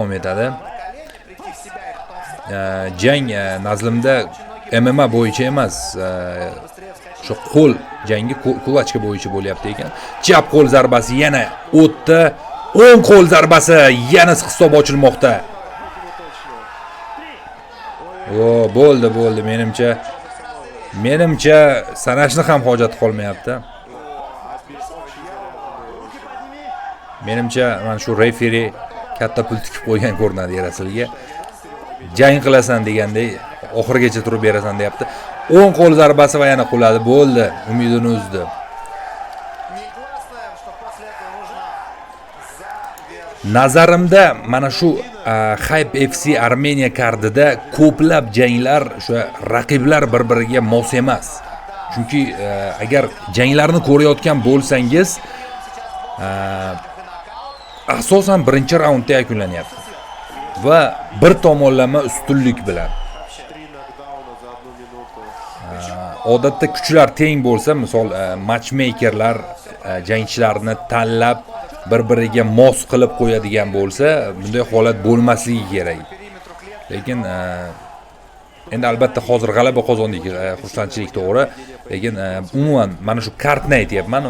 davom etadi. Jang nazlimda MMA bo'yicha emas, shu qo'l jangi kulachka bo'yicha bo'lyapti ekan. Chap qo'l zarbasi yana o'tdi. O'ng qo'l zarbasi yana hisob ochilmoqda. Bo'ldi. Menimcha sanashni ham hojati qolmayapti. Menimcha mana shu referi katta pul tikib qo'ygan ko'rinadi Yarasilga. Jang qilasan degandek oxirigacha turib berasan deyapti. O'ng qo'l zarbasi va yana quladi. Bo'ldi, umidini uzdi. Nazarimda mana shu Hype FC Armeniya kardida ko'plab janglar o'sha raqiblar bir-biriga mos emas. Chunki agar janglarni ko'rayotgan bo'lsangiz, asosan birinchi raundda yakunlanyapti va bir tomonlama ustunlik bilan. Odatda kuchlar teng bo'lsa, misol matchmakerlar jangchilarni tanlab bir-biriga mos qilib qo'yadigan bo'lsa, bunday holat bo'lmasligi kerak. Lekin endi albatta hozir g'alaba qozondik, xursandchilik to'g'ri. Lekin umuman mana shu kartni aytyapman.